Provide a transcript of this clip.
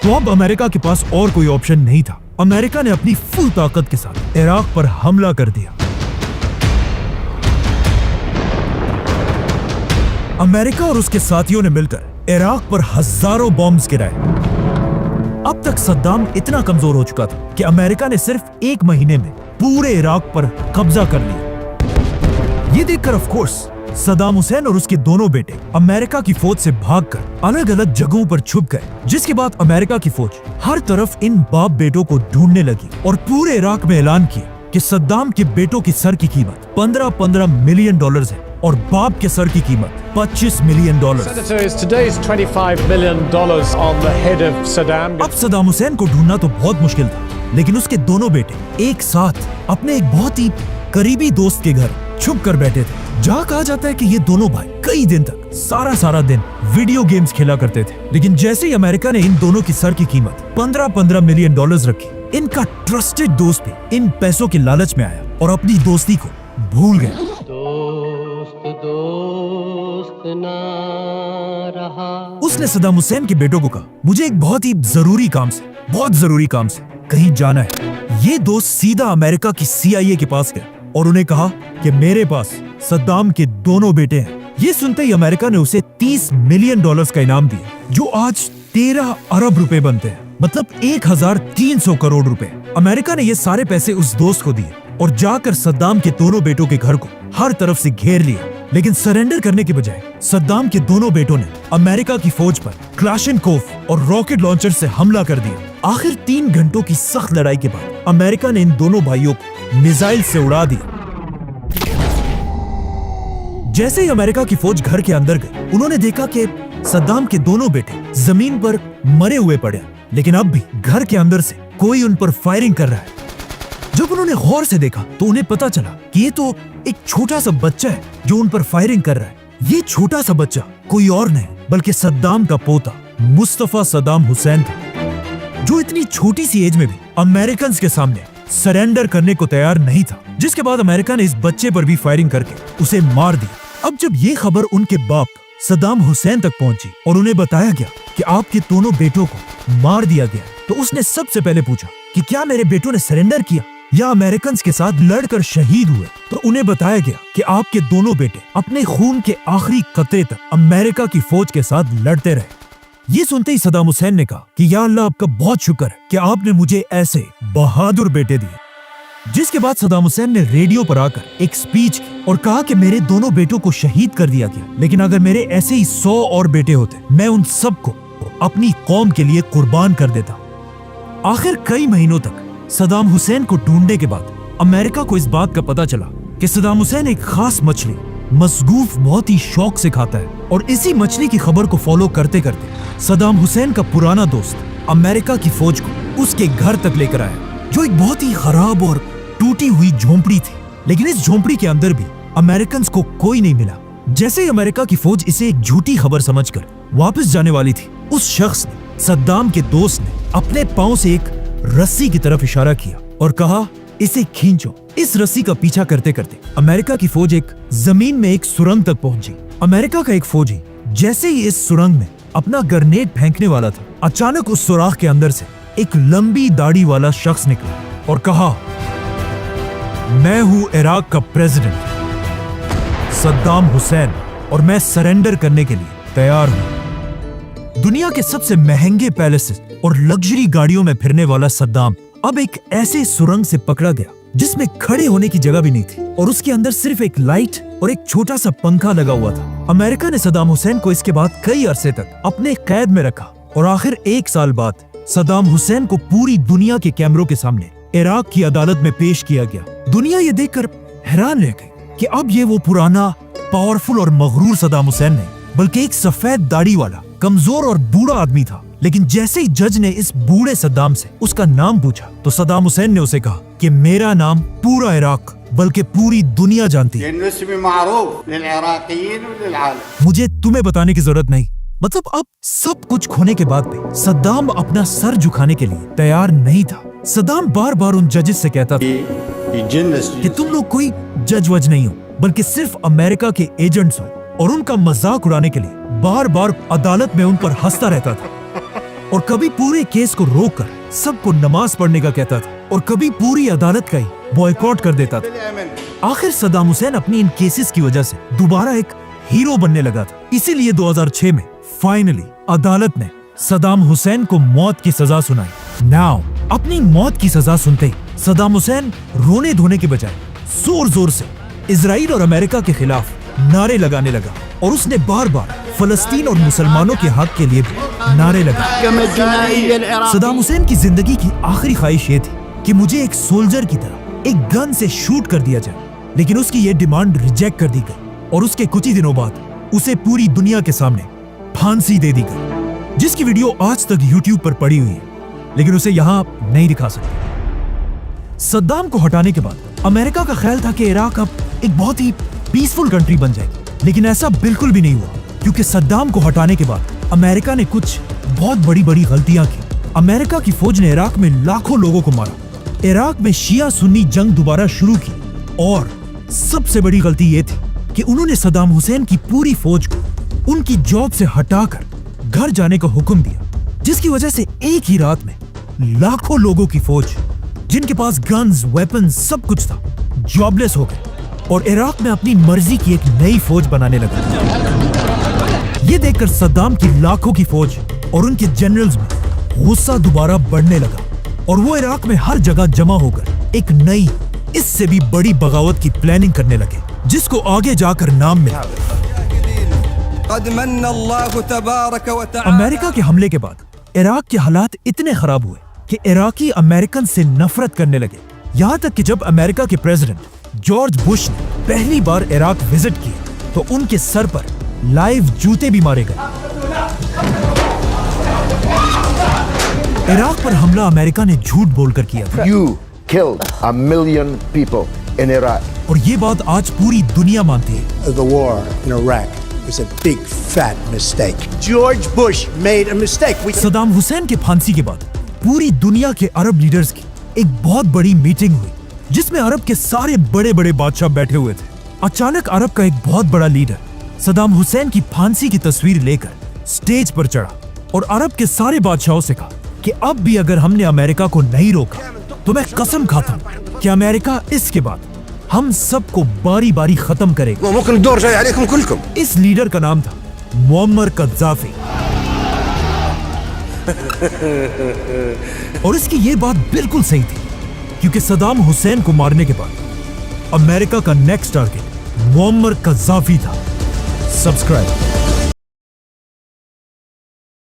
तो अब अमेरिका के पास और कोई ऑप्शन नहीं था। अमेरिका ने अपनी फुल ताकत के साथ इराक पर हमला कर दिया। अमेरिका और उसके साथियों ने मिलकर इराक पर हजारों बॉम्ब्स गिराए। अब तक सद्दाम इतना कमजोर हो चुका था कि अमेरिका ने सिर्फ 1 महीने में पूरे इराक पर कब्जा कर लिया। ये देखकर ऑफ कोर्स सद्दाम हुसैन और उसके दोनों बेटे अमेरिका की फौज से भागकर अलग अलग जगहों पर छुप गए, जिसके बाद अमेरिका की फौज हर तरफ इन बाप बेटों को ढूंढने लगी और पूरे इराक में ऐलान किया कि सद्दाम के बेटों की सर की कीमत $15 मिलियन है और बाप के सर की कीमत $25 मिलियन। अब सद्दाम हुसैन को ढूंढना तो बहुत मुश्किल था, लेकिन उसके दोनों बेटे एक साथ अपने एक बहुत ही करीबी दोस्त के घर छुप कर बैठे थे। जहाँ कहा जाता है कि ये दोनों भाई कई दिन तक सारा दिन वीडियो गेम्स खेला करते थे। लेकिन जैसे ही अमेरिका ने इन दोनों की सर की कीमत $15 मिलियन रखी, इनका ट्रस्टेड दोस्त भी इन पैसों के लालच में आया और अपनी दोस्ती को भूल गया। दोस्त ना रहा। उसने सद्दाम हुसैन के बेटों को कहा, मुझे एक बहुत जरूरी काम से कहीं जाना है। ये दोस्त सीधा अमेरिका की CIA के पास गया और उन्हें कहा कि मेरे पास सद्दाम के दोनों बेटे हैं। ये सुनते ही अमेरिका ने उसे $30 मिलियन का इनाम दिया, जो आज 13 अरब रुपए बनते हैं, मतलब 1300 करोड़ रुपए। अमेरिका ने ये सारे पैसे उस दोस्त को दिए और जाकर सद्दाम के दोनों बेटों के घर को हर तरफ से घेर लिया। लेकिन सरेंडर करने के बजाय सद्दाम के दोनों बेटों ने अमेरिका की फौज पर क्लाशनकोफ और रॉकेट लॉन्चर से हमला कर दिया। आखिर 3 घंटों की सख्त लड़ाई के बाद अमेरिका ने इन दोनों भाइयों को मिसाइल से उड़ा दिया। जैसे ही अमेरिका की फौज घर के अंदर गई, उन्होंने देखा कि सद्दाम के दोनों बेटे जमीन पर मरे हुए पड़े, लेकिन अब भी घर के अंदर से कोई उन पर फायरिंग कर रहा है। जब उन्होंने गौर से देखा तो उन्हें पता चला कि ये तो एक छोटा सा बच्चा है जो उन पर फायरिंग कर रहा है। ये छोटा सा बच्चा कोई और नहीं बल्कि सद्दाम का पोता मुस्तफा सद्दाम हुसैन था, जो इतनी छोटी सी एज में भी अमेरिकन के सामने सरेंडर करने को तैयार नहीं था। जिसके बाद अमेरिका ने इस बच्चे पर भी फायरिंग करके उसे मार दिया। अब जब ये खबर उनके बाप सद्दाम हुसैन तक पहुंची और उन्हें बताया गया कि आपके दोनों बेटों को मार दिया गया, तो उसने सबसे पहले पूछा कि क्या मेरे बेटों ने सरेंडर किया या अमेरिकन के साथ लड़कर शहीद हुए। तो उन्हें बताया गया कि आपके दोनों बेटे अपने खून के आखिरी कतरे तक अमेरिका की फौज के साथ लड़ते रहे। ये सुनते ही सद्दाम हुसैन ने कहा कि या अल्लाह, आपका बहुत शुक्र है कि आपने मुझे ऐसे बहादुर बेटे दिए। जिसके बाद सद्दाम हुसैन ने रेडियो पर आकर एक स्पीच की और कहा कि मेरे दोनों बेटों को शहीद कर दिया गया, लेकिन अगर मेरे ऐसे ही 100 और बेटे होते, मैं उन सबको अपनी कौम के लिए कुर्बान कर देता। आखिर कई महीनों तक सद्दाम हुसैन को ढूंढने के बाद अमेरिका को इस बात का पता चला कि सद्दाम हुसैन एक खास मछली मसगूफ बहुत ही शौक से खाता है, और इसी मछली की खबर को फॉलो करते करते सद्दाम हुसैन का पुराना दोस्त अमेरिका की फौज को उसके घर तक लेकर आया, जो एक बहुत ही खराब और टूटी हुई झोंपड़ी थी। लेकिन इस झोंपड़ी के अंदर भी अमेरिकन को कोई नहीं मिला। जैसे ही अमेरिका की फौज इसे एक झूठी खबर समझकर वापस जाने वाली थी, उस शख्स ने, सद्दाम के दोस्त ने, अपने पांव से एक रस्सी की तरफ इशारा किया और कहा, इसे खींचो। इस रस्सी का पीछा करते करते अमेरिका की फौज एक जमीन में एक सुरंग तक पहुंची। अमेरिका का एक फौजी जैसे ही इस सुरंग में अपना ग्रेनेड फेंकने वाला था, अचानक उस सुराख के अंदर से एक लंबी दाढ़ी वाला शख्स निकला और कहा, मैं हूं इराक का प्रेसिडेंट सद्दाम हुसैन और मैं सरेंडर करने के लिए तैयार हूं। दुनिया के सबसे महंगे पैलेसेस और लग्जरी गाड़ियों में फिरने वाला सद्दाम अब एक ऐसे सुरंग से पकड़ा गया जिसमें खड़े होने की जगह भी नहीं थी, और उसके अंदर सिर्फ एक लाइट और एक छोटा सा पंखा लगा हुआ था। अमेरिका ने सद्दाम हुसैन को इसके बाद कई अरसे तक अपने कैद में रखा, और आखिर 1 साल बाद सद्दाम हुसैन को पूरी दुनिया के कैमरों के सामने इराक की अदालत में पेश किया गया। दुनिया ये देखकर हैरान रह गई कि अब ये वो पुराना पावरफुल और मगरूर सद्दाम हुसैन नहीं, बल्कि एक सफेद दाढ़ी वाला कमजोर और बूढ़ा आदमी था। लेकिन जैसे ही जज ने इस बूढ़े सद्दाम से उसका नाम पूछा, तो सद्दाम हुसैन ने उसे कहा कि मेरा नाम पूरा इराक बल्कि पूरी दुनिया जानती है, मुझे तुम्हें बताने की जरूरत नहीं। मतलब अब सब कुछ खोने के बाद भी सद्दाम अपना सर झुकाने के लिए तैयार नहीं था। सद्दाम बार बार उन जजेस से कहता था कि तुम लोग कोई जज वज नहीं हो, बल्कि सिर्फ अमेरिका के एजेंट्स हो, और उनका मजाक उड़ाने के लिए बार बार अदालत में उन पर हंसता रहता था। और कभी पूरे केस को रोककर सबको नमाज पढ़ने का कहता था और कभी पूरी अदालत का ही बॉयकॉट कर देता था। आखिर सद्दाम हुसैन अपनी इन केसेस की वजह से दोबारा एक हीरो बनने लगा था। इसीलिए 2006 में फाइनली अदालत ने सद्दाम हुसैन को मौत की सजा सुनाई। नाउ अपनी मौत की सजा सुनते ही सद्दाम हुसैन रोने धोने के बजाय जोर जोर से इजराइल और अमेरिका के खिलाफ नारे लगाने लगा और उसने बार बार फलस्तीन और मुसलमानों के हक के लिए भी नारे लगाए। सद्दाम हुसैन की जिंदगी की आखिरी ख्वाहिश ये थी कि मुझे एक सोल्जर की तरह एक गन से शूट कर दिया जाए, लेकिन उसकी ये डिमांड रिजेक्ट कर दी गई और उसके कुछ ही दिनों बाद उसे पूरी दुनिया के सामने फांसी दे दी गई, जिसकी वीडियो आज तक YouTube पर पड़ी हुई है, लेकिन उसे यहाँ नहीं दिखा सकते। सद्दाम को हटाने के बाद अमेरिका का ख्याल था कि इराक अब एक बहुत ही पीसफुल कंट्री बन जाएगी, लेकिन ऐसा बिल्कुल भी नहीं हुआ, क्योंकि सद्दाम को हटाने के बाद अमेरिका ने कुछ बहुत बड़ी बड़ी गलतियां की। अमेरिका की फौज ने इराक में लाखों लोगों को मारा, इराक में शिया सुन्नी जंग दोबारा शुरू की और सबसे बड़ी गलती ये थी कि उन्होंने सद्दाम हुसैन की पूरी फौज को उनकी जॉब से हटाकर घर जाने का हुक्म दिया, जिसकी वजह से एक ही रात में लाखों लोगों की फौज जिनके पास गन्स, वेपन्स सब कुछ था, जॉबलेस हो गए और इराक में अपनी मर्जी की एक नई फौज बनाने लगे। ये देखकर सद्दाम की लाखों की फौज और उनके जनरल्स में गुस्सा दोबारा बढ़ने लगा और वो इराक में हर जगह जमा होकर एक नई, इससे भी बड़ी बगावत की प्लानिंग करने लगे, जिसको आगे जाकर नाम मिला। अमेरिका के हमले के बाद इराक के हालात इतने खराब हुए कि इराकी अमेरिकन से नफरत करने लगे, यहाँ तक कि जब अमेरिका के प्रेसिडेंट जॉर्ज बुश ने पहली बार इराक विजिट किया तो उनके सर पर लाइव जूते भी मारे गए। इराक पर हमला अमेरिका ने झूठ बोलकर किया था। You killed 1 million people in Iraq. और ये बात आज पूरी दुनिया मानती है। The war in Iraq was a big fat mistake. George Bush made a mistake. Saddam Hussain के फांसी के बाद पूरी दुनिया के अरब लीडर्स की एक बहुत बड़ी मीटिंग हुई, जिसमें अरब के सारे बड़े बड़े बादशाह बैठे हुए थे। अचानक अरब का एक बहुत बड़ा लीडर सद्दाम हुसैन की फांसी की तस्वीर लेकर स्टेज पर चढ़ा और अरब के सारे बादशाहों से कहा कि अब भी अगर हमने अमेरिका को नहीं रोका तो मैं कसम खाता हूं कि अमेरिका इसके बाद हम सबको बारी बारी खत्म करेगा। इस लीडर का नाम था मुअम्मर कद्दाफी। और इसकी ये बात बिल्कुल सही थी, क्योंकि सद्दाम हुसैन को मारने के बाद अमेरिका का नेक्स्ट टारगेट मुअम्मर कद्दाफी था। सब्सक्राइब।